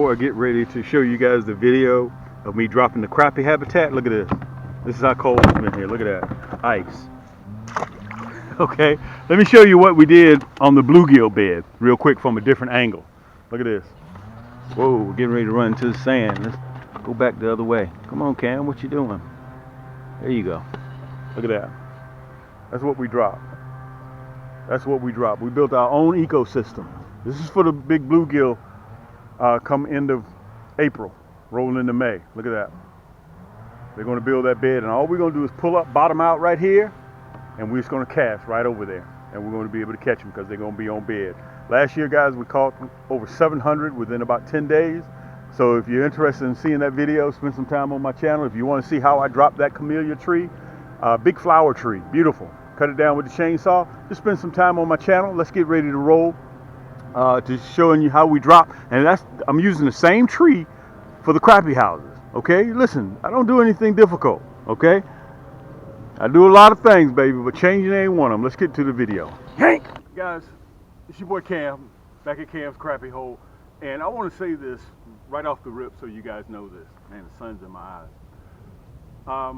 Before I get ready to show you guys the video of me dropping the crappie habitat, look at this. This is how cold it's been here. Look at that. Ice. Okay, let me show you what we did on the bluegill bed real quick from a different angle. Look at this. Whoa, we're getting ready to run into the sand. Let's go back the other way. Come on, Cam, what you doing? There you go. Look at that. That's what we dropped. That's what we dropped. We built our own ecosystem. This is for the big bluegill come end of April, rolling into May. Look at that. They're going to build that bed, and all we're going to do is pull up, bottom out right here, and we're just going to cast right over there. And we're going to be able to catch them because they're going to be on bed. Last year, guys, we caught over 700 within about 10 days. So if you're interested in seeing that video, spend some time on my channel. If you want to see how I dropped that camellia tree, big flower tree, beautiful. Cut it down with the chainsaw. Just spend some time on my channel. Let's get ready to roll. To showing you how we drop, and I'm using the same tree for the crappie houses. Okay, listen, I don't do anything difficult. Okay, I do a lot of things, baby, but changing ain't one of them. Let's get to the video. Yank, guys, it's your boy Cam back at Cam's Crappie Hole, and I want to say this right off the rip so you guys know this. Man, the sun's in my eyes.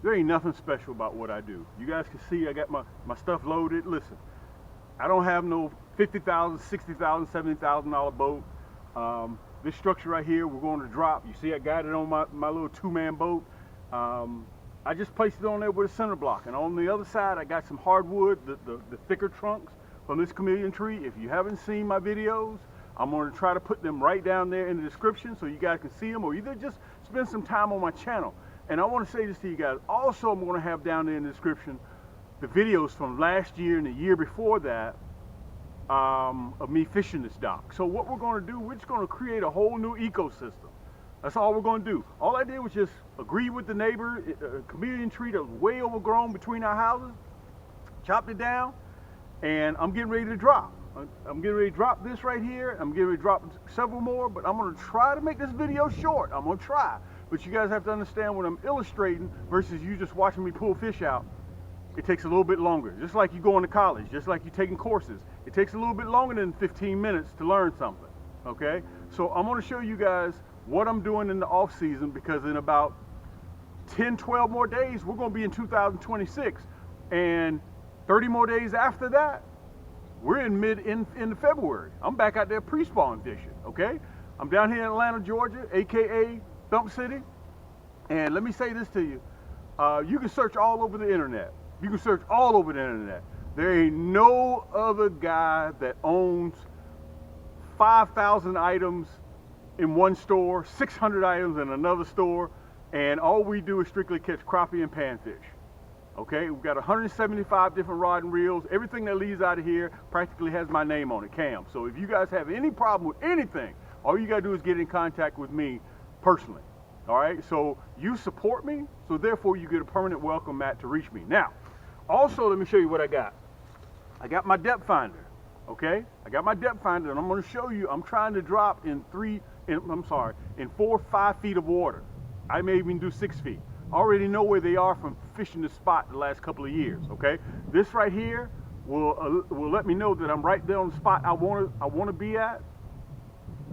There ain't nothing special about what I do. You guys can see I got my stuff loaded. Listen, I don't have no $50,000, $60,000, $70,000 boat. This structure right here, we're going to drop. You see, I got it on my little two-man boat. I just placed it on there with a center block. And on the other side, I got some hardwood, the thicker trunks from this chameleon tree. If you haven't seen my videos, I'm going to try to put them right down there in the description so you guys can see them, or either just spend some time on my channel. And I want to say this to you guys. Also, I'm going to have down there in the description the videos from last year and the year before that of me fishing this dock. So what we're going to do, we're just going to create a whole new ecosystem. That's all we're going to do. All I did was just agree with the neighbor, a chameleon tree that was way overgrown between our houses, chopped it down, and I'm getting ready to drop. I'm getting ready to drop this right here. I'm getting ready to drop several more, but I'm going to try to make this video short. I'm going to try. But you guys have to understand when I'm illustrating versus you just watching me pull fish out, it takes a little bit longer. Just like you going to college, just like you taking courses. It takes a little bit longer than 15 minutes to learn something, okay? So I'm gonna show you guys what I'm doing in the off season, because in about 10, 12 more days, we're gonna be in 2026. And 30 more days after that, we're in February. I'm back out there pre-spawn fishing, okay? I'm down here in Atlanta, Georgia, AKA Thump City. And let me say this to you. You can search all over the internet. You can search all over the internet. There ain't no other guy that owns 5,000 items in one store, 600 items in another store, and all we do is strictly catch crappie and panfish. Okay, we've got 175 different rod and reels. Everything that leaves out of here practically has my name on it, Cam. So if you guys have any problem with anything, all you gotta do is get in contact with me personally. All right, so you support me, so therefore you get a permanent welcome mat to reach me. Now, also let me show you what I got. I got my depth finder, okay? I got my depth finder, and I'm gonna show you, I'm trying to drop in 4 or 5 feet of water. I may even do 6 feet. I already know where they are from fishing this spot the last couple of years, okay? This right here will let me know that I'm right there on the spot I wanna be at.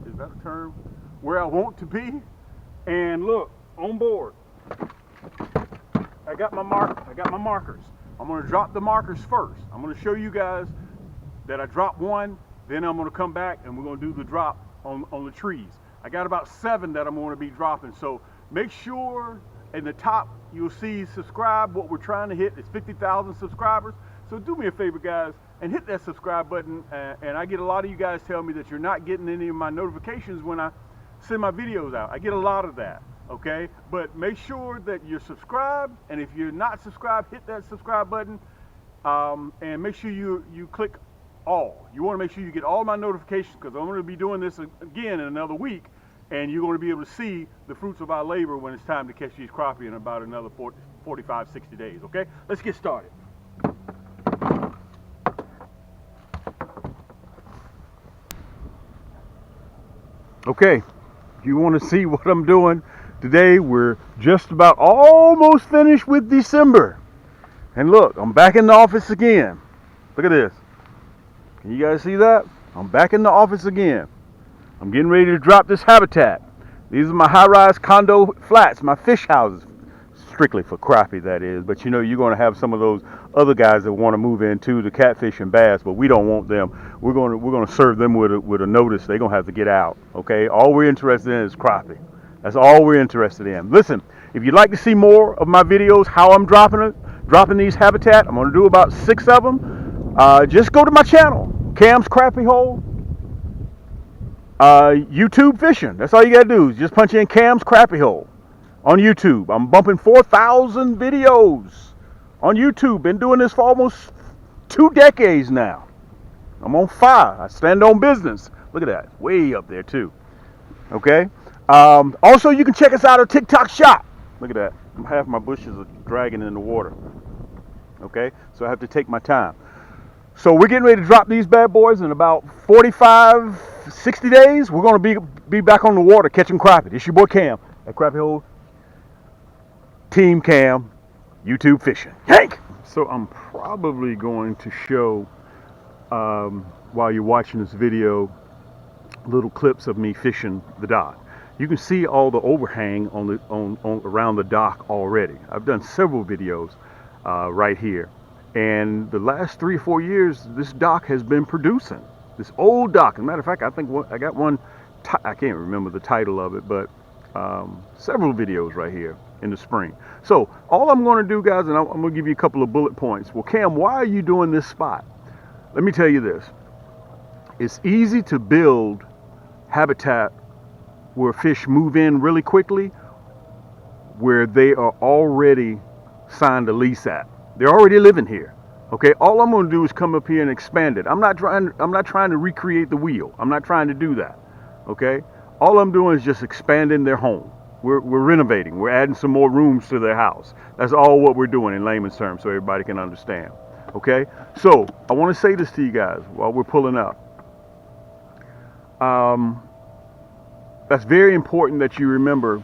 Is that a term? Where I want to be. And look, on board, I got my markers. I'm gonna drop the markers first. I'm gonna show you guys that I dropped one, then I'm gonna come back and we're gonna do the drop on the trees. I got about 7 that I'm gonna be dropping. So make sure in the top, you'll see subscribe. What we're trying to hit is 50,000 subscribers. So do me a favor, guys, and hit that subscribe button. And I get a lot of you guys tell me that you're not getting any of my notifications when I send my videos out. I get a lot of that, okay? But make sure that you're subscribed, and if you're not subscribed, hit that subscribe button, and make sure you click all. You want to make sure you get all my notifications, because I'm going to be doing this again in another week, and you're going to be able to see the fruits of our labor when it's time to catch these crappie in about another 45, 60 days, okay? Let's get started. Okay. If you want to see what I'm doing today, we're just about almost finished with December. And look, I'm back in the office again. Look at this. Can you guys see that? I'm back in the office again. I'm getting ready to drop this habitat. These are my high-rise condo flats, my fish houses. Strictly for crappie, that is. But you know, you're going to have some of those other guys that want to move into the catfish and bass, but we don't want them. We're going to serve them with a notice. They're going to have to get out. Okay. All we're interested in is crappie. That's all we're interested in. Listen, if you'd like to see more of my videos, how I'm dropping these habitat, I'm going to do about 6 of them. Just go to my channel, Cam's Crappie Hole. YouTube fishing. That's all you gotta do is just punch in Cam's Crappie Hole on YouTube. I'm bumping 4,000 videos on YouTube. Been doing this for almost 2 decades now. I'm on fire. I stand on business. Look at that. Way up there too. Okay. Also, you can check us out at TikTok Shop. Look at that. Half my bushes are dragging in the water. Okay. So I have to take my time. So we're getting ready to drop these bad boys in about 45, 60 days. We're going to be back on the water catching crappie. This your boy Cam at Crappie Hole. Team Cam, YouTube fishing. Yank! So I'm probably going to show, while you're watching this video, little clips of me fishing the dock. You can see all the overhang on around the dock already. I've done several videos right here. And the last 3 or 4 years, this dock has been producing. This old dock. As a matter of fact, I think I got one, I can't remember the title of it, but several videos right here in the spring. So all I'm going to do, guys, and I'm going to give you a couple of bullet points. Well, Cam, why are you doing this spot? Let me tell you this. It's easy to build habitat where fish move in really quickly, where they are already signed a lease at. They're already living here. Okay, all I'm going to do is come up here and expand it. I'm not trying to recreate the wheel. I'm not trying to do that. Okay, all I'm doing is just expanding their home. We're renovating. We're adding some more rooms to their house. That's all what we're doing in layman's terms, so everybody can understand. Okay, so I want to say this to you guys while we're pulling up. That's very important that you remember.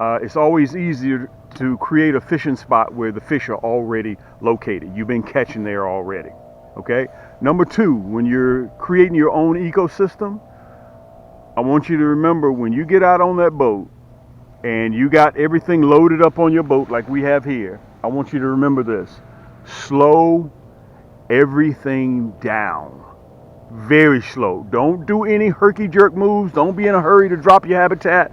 It's always easier to create a fishing spot where the fish are already located. You've been catching there already. Okay. Number 2, when you're creating your own ecosystem, I want you to remember when you get out on that boat and you got everything loaded up on your boat like we have here, I want you to remember this. Slow everything down. Very slow. Don't do any herky-jerk moves. Don't be in a hurry to drop your habitat.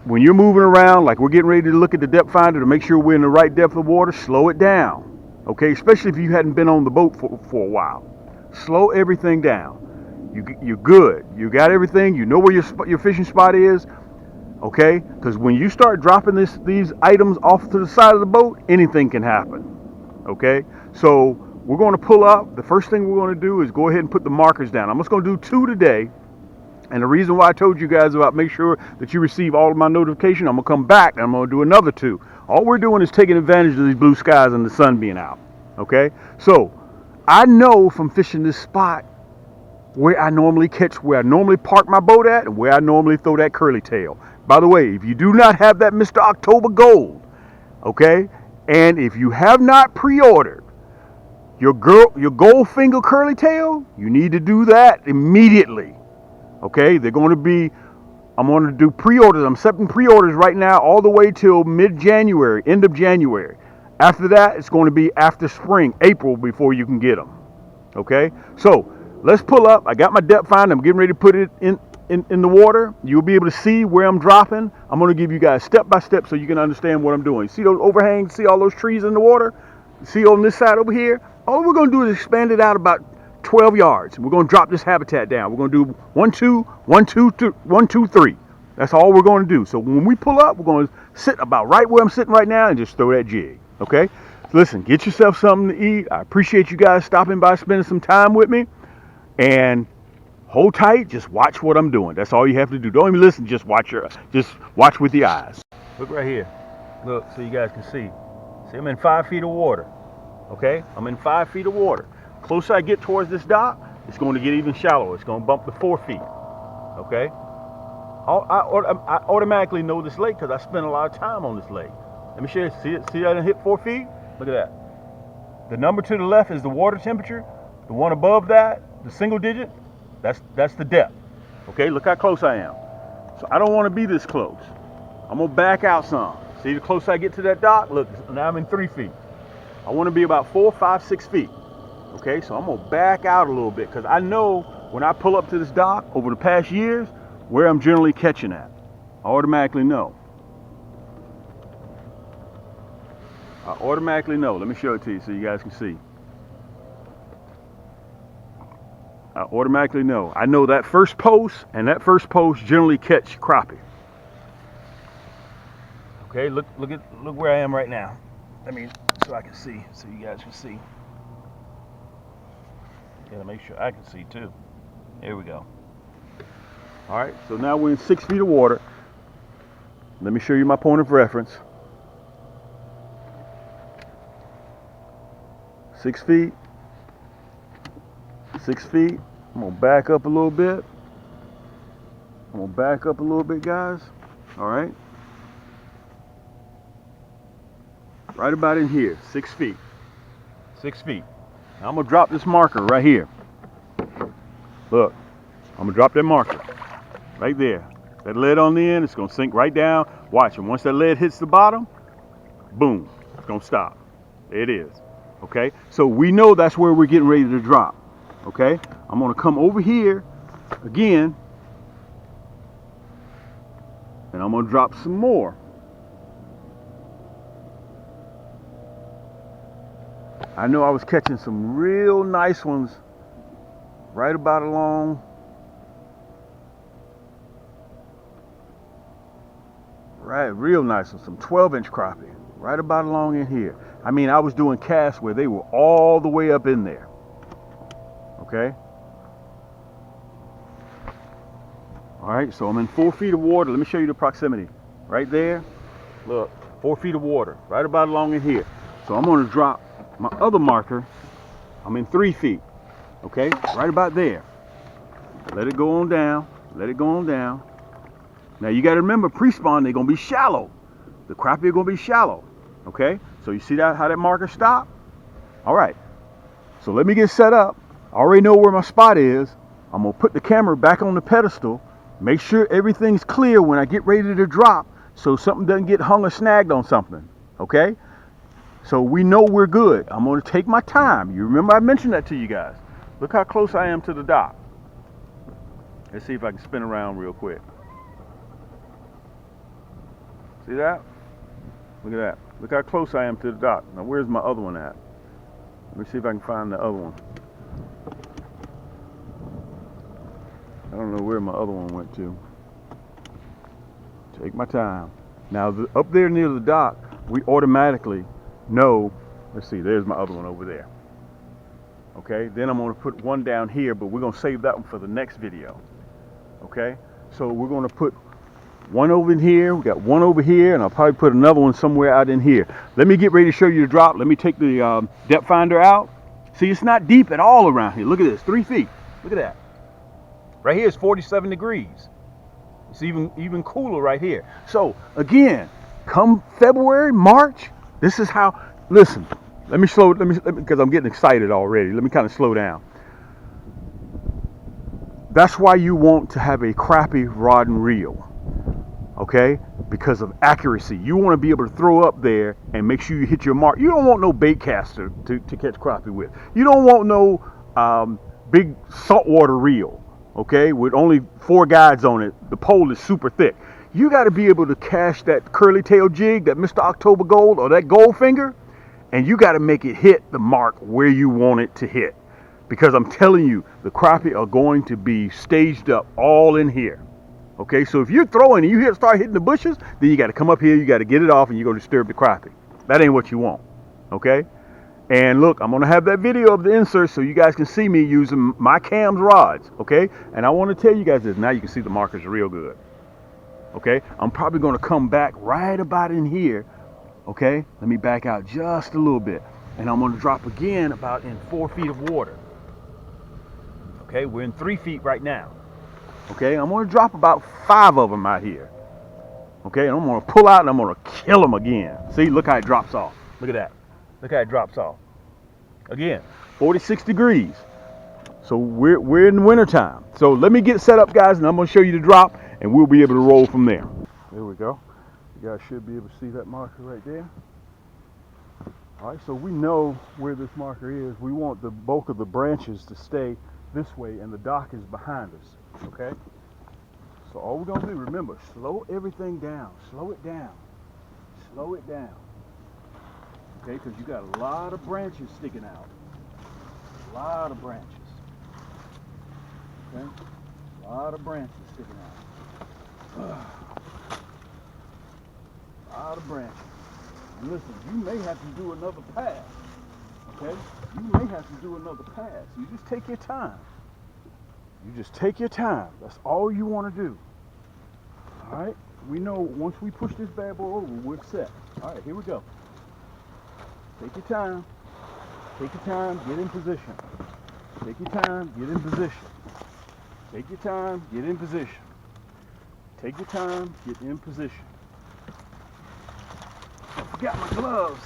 When you're moving around, like we're getting ready to look at the depth finder to make sure we're in the right depth of water, slow it down. Okay, especially if you hadn't been on the boat for a while. Slow everything down. You're good. You got everything. You know where your fishing spot is. Okay, because when you start dropping these items off to the side of the boat, anything can happen. Okay, so we're going to pull up. The first thing we're going to do is go ahead and put the markers down. I'm just going to do 2 today. And the reason why I told you guys about make sure that you receive all of my notifications, I'm going to come back and I'm going to do another 2. All we're doing is taking advantage of these blue skies and the sun being out. Okay? So, I know from fishing this spot where I normally catch, where I normally park my boat at, and where I normally throw that curly tail. By the way, if you do not have that Mr. October Gold, okay, and if you have not pre-ordered your Goldfinger curly tail, you need to do that immediately. Okay, they're going to be, I'm going to do pre-orders. I'm accepting pre-orders right now all the way till mid-January, end of January. After that, it's going to be after spring, April, before you can get them. Okay, so let's pull up. I got my depth finder. I'm getting ready to put it in the water. You'll be able to see where I'm dropping. I'm going to give you guys step by step so you can understand what I'm doing. See those overhangs? See all those trees in the water? See on this side over here? All we're going to do is expand it out about 12 yards. We're going to drop this habitat down. We're going to do 1, 2, 1, 2, 1, 2, 3. That's all we're going to do. So when we pull up, we're going to sit about right where I'm sitting right now and just throw that jig. Okay? Listen, get yourself something to eat. I appreciate you guys stopping by, spending some time with me. And hold tight. Just watch what I'm doing. That's all you have to do. Don't even listen. Just watch with the eyes. Look right here. Look, so you guys can see. See, I'm in 5 feet of water. Okay? I'm in 5 feet of water. Closer I get towards this dock, it's going to get even shallower. It's going to bump to 4 feet. Okay? I automatically know this lake because I spent a lot of time on this lake. Let me show you. See it? See that it hit 4 feet? Look at that. The number to the left is the water temperature. The one above that, the single digit, that's the depth. Okay, look how close I am. So I don't want to be this close. I'm gonna back out some. See, the closer I get to that dock, look, now I'm in 3 feet. I want to be about 4, 5, 6 feet. Okay, so I'm gonna back out a little bit because I know when I pull up to this dock over the past years where I'm generally catching at. I automatically know. I automatically know. Let me show it to you so you guys can see. I automatically know. I know that first post and that first post generally catch crappie. Okay, look where I am right now. I mean, so I can see, so you guys can see. Gotta make sure I can see too. Here we go. All right, so now we're in 6 feet of water. Let me show you my point of reference. 6 feet. 6 feet. I'm gonna back up a little bit. I'm gonna back up a little bit, guys. All right. Right about in here, 6 feet. 6 feet. Now I'm gonna drop this marker right here. Look, I'm gonna drop that marker right there. That lead on the end, it's gonna sink right down. Watch it. Once that lead hits the bottom, boom, it's gonna stop. There it is. Okay, so we know that's where we're getting ready to drop. Okay, I'm gonna come over here again, and I'm gonna drop some more. I know I was catching some real nice ones right about along real nice ones, some 12-inch crappie right about along in here. I mean, I was doing casts where they were all the way up in there. Okay, all right, so I'm in 4 feet of water. Let me show you the proximity right there. Look, 4 feet of water right about along in here. So I'm going to drop my other marker. I'm in 3 feet. Okay, right about there. Let it go on down. Let it go on down. Now you got to remember, pre-spawn, they're going to be shallow. The crappie are going to be shallow. Okay, so you see that how that marker stopped? All right, so let me get set up. I already know where my spot is. I'm going to put the camera back on the pedestal. Make sure everything's clear when I get ready to drop so something doesn't get hung or snagged on something. Okay, so we know we're good. I'm going to take my time. You remember I mentioned that to you guys. Look how close I am to the dock. Let's see if I can spin around real quick. See that? Look at that. Look how close I am to the dock. Now where's my other one at? Let me see if I can find the other one. I don't know where my other one went to. Take my time. Now up there near the dock, we automatically know, let's see, there's my other one over there. Okay, then I'm going to put one down here, but we're going to save that one for the next video. Okay, so we're going to put one over in here, we got one over here, and I'll probably put another one somewhere out in here. Let me get ready to show you the drop. Let me take the depth finder out. See, it's not deep at all around here. Look at this, 3 feet. Look at that. Right here is 47 degrees. It's even cooler right here. So again, come February, March, this is how, listen, let me because I'm getting excited already. Let me kind of slow down. That's why you want to have a crappie rod and reel. Okay, because of accuracy. You want to be able to throw up there and make sure you hit your mark. You don't want no bait caster to catch crappie with. You don't want no big saltwater reel, okay, with only 4 guides on it. The pole is super thick. You got to be able to cash that curly tail jig, that Mr. October Gold or that Goldfinger, and you got to make it hit the mark where you want it to hit. Because I'm telling you, the crappie are going to be staged up all in here. Okay, so if you're throwing and you start hitting the bushes, then you got to come up here, you got to get it off, and you're going to disturb the crappie. That ain't what you want. Okay, and look, I'm going to have that video of the insert so you guys can see me using my cam's rods. Okay, and I want to tell you guys this. Now you can see the markers real good. Okay, I'm probably going to come back right about in here. Okay, let me back out just a little bit, and I'm going to drop again about in 4 feet of water. Okay, we're in 3 feet right now. Okay, I'm going to drop about 5 of them out here. Okay, and I'm going to pull out and I'm going to kill them again. See, look how it drops off. Look at that. Look how it drops off. Again, 46 degrees. So we're in the winter time. So let me get set up, guys, and I'm gonna show you the drop, and we'll be able to roll from there. There we go. You guys should be able to see that marker right there. All right, so we know where this marker is. We want the bulk of the branches to stay this way, and the dock is behind us, okay? So all we're gonna do, remember, slow everything down. Slow it down. Slow it down. Okay, because you got a lot of branches sticking out. A lot of branches. Okay? A lot of branches sticking out. A lot of branches. And listen, you may have to do another pass. Okay? You may have to do another pass. You just take your time. You just take your time. That's all you want to do. All right? We know once we push this bad boy over, we're set. All right, here we go. Take your time. Take your time. Get in position. Take your time. Get in position. Take your time. Get in position. Take your time. Get in position. I forgot my gloves.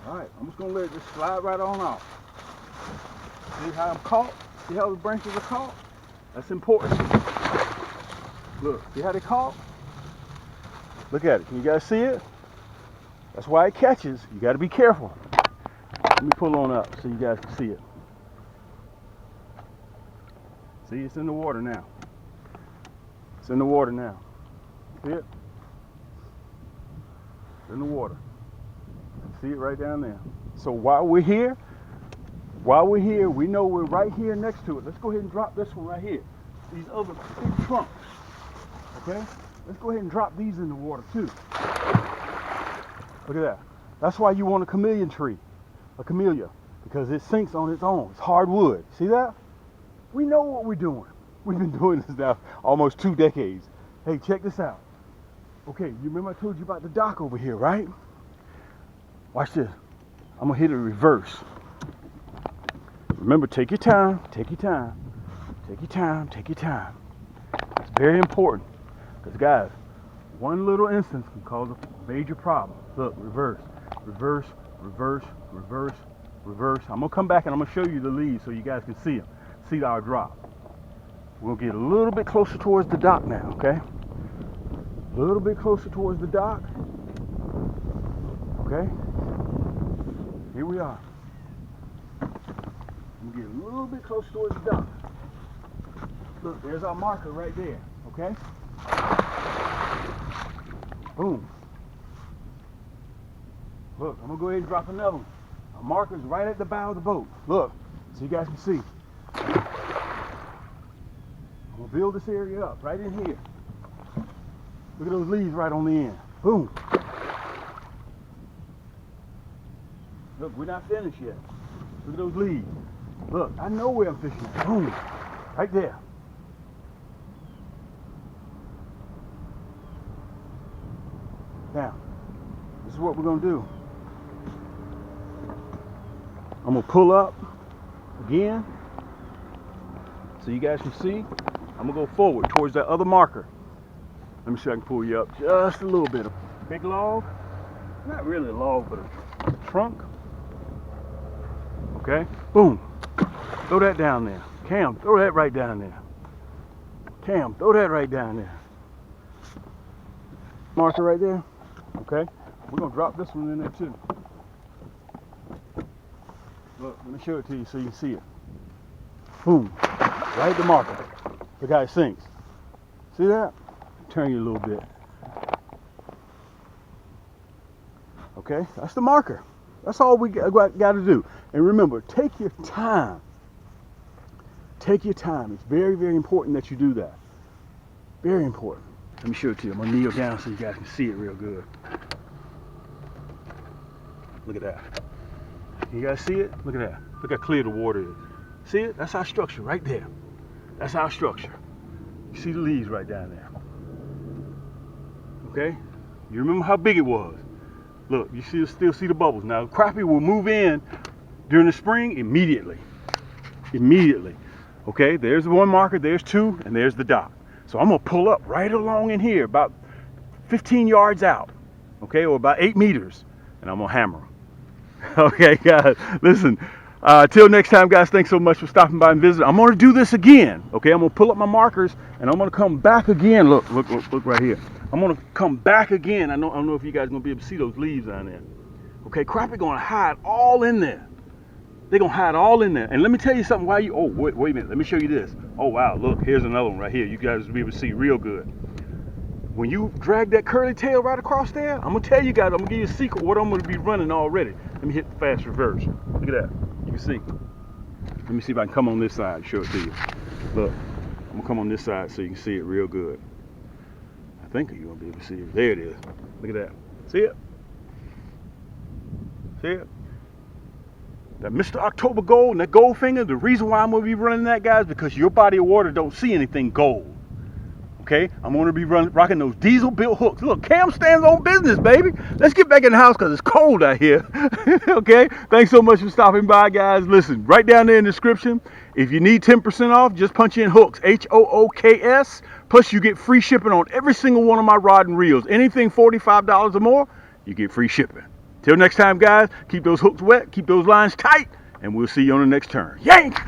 All right, I'm just going to let it just slide right on off. See how I'm caught? See how the branches are caught? That's important. Look, see how they caught? Look at it. Can you guys see it? That's why it catches. You got to be careful. Let me pull on up so you guys can see it. See, it's in the water now. It's in the water now. See it? It's in the water. See it right down there. So while we're here, we know we're right here next to it. Let's go ahead and drop this one right here. These other big trunks. Okay? Let's go ahead and drop these in the water too. Look at that. That's why you want a chameleon tree, a camellia, because it sinks on its own. It's hardwood. See that? We know what we're doing. We've been doing this now almost 2 decades. Hey, check this out. Okay, you remember I told you about the dock over here, right? Watch this. I'm gonna hit it reverse. Remember, take your time, take your time, take your time, take your time. It's very important, because guys, one little instance can cause a major problem. Look, reverse, reverse, reverse, reverse, reverse. I'm gonna come back and I'm gonna show you the leads so you guys can see them, see our drop. We'll get a little bit closer towards the dock now, okay? A little bit closer towards the dock. Okay? Here we are. We'll get a little bit closer towards the dock. Look, there's our marker right there, okay? Boom. Look, I'm gonna go ahead and drop another one. Our marker's right at the bow of the boat. Look, so you guys can see. I'm gonna build this area up right in here. Look at those leaves right on the end. Boom. Look, we're not finished yet. Look at those leaves. Look, I know where I'm fishing at. Boom. Right there. Now, this is what we're gonna do. I'm gonna pull up again so you guys can see. I'm gonna go forward towards that other marker. Let me see if I can pull you up just a little bit. A big log, not really a log, but a trunk. Okay, boom. Throw that down there. Cam, throw that right down there. Cam, throw that right down there. Marker right there. Okay, we're gonna drop this one in there too. Look, let me show it to you so you can see it. Boom, right at the marker. Look how it sinks. See that? Turn you a little bit. Okay, that's the marker. That's all we got to do. And remember, take your time. Take your time. It's very, very important that you do that. Very important. Let me show it to you. I'm going to kneel down so you guys can see it real good. Look at that. You guys see it? Look at that. Look how clear the water is. See it? That's our structure right there. That's our structure. You see the leaves right down there. Okay? You remember how big it was. Look, you still see the bubbles. Now, crappie will move in during the spring immediately. Immediately. Okay, there's one marker, there's two, and there's the dock. So I'm gonna pull up right along in here, about 15 yards out, okay, or about 8 meters, and I'm gonna hammer them. Okay, guys, listen, Till next time, guys, thanks so much for stopping by and visiting. I'm going to do this again, okay? I'm going to pull up my markers, and I'm going to come back again. Look right here. I'm going to come back again. I don't know if you guys are going to be able to see those leaves down there. Okay, crappie going to hide all in there. They're going to hide all in there. And let me tell you something. Why you? Oh, wait a minute. Let me show you this. Oh, wow. Look, here's another one right here. You guys will be able to see real good. When you drag that curly tail right across there, I'm going to tell you guys, I'm going to give you a secret what I'm going to be running already. Let me hit the fast reverse. Look at that. You can see. Let me see if I can come on this side and show it to you. Look, I'm going to come on this side so you can see it real good. I think you're going to be able to see it. There it is. Look at that. See it? See it? That Mr. October Gold and that Goldfinger, the reason why I'm going to be running that, guys, because your body of water don't see anything gold. Okay, I'm going to be rocking those diesel built hooks. Look, Cam stands on business, baby. Let's get back in the house because it's cold out here. Okay, thanks so much for stopping by, guys. Listen, right down there in the description, if you need 10% off, just punch in hooks, HOOKS. Plus, you get free shipping on every single one of my rod and reels. Anything $45 or more, you get free shipping. Till next time, guys, keep those hooks wet, keep those lines tight, and we'll see you on the next turn. Yank!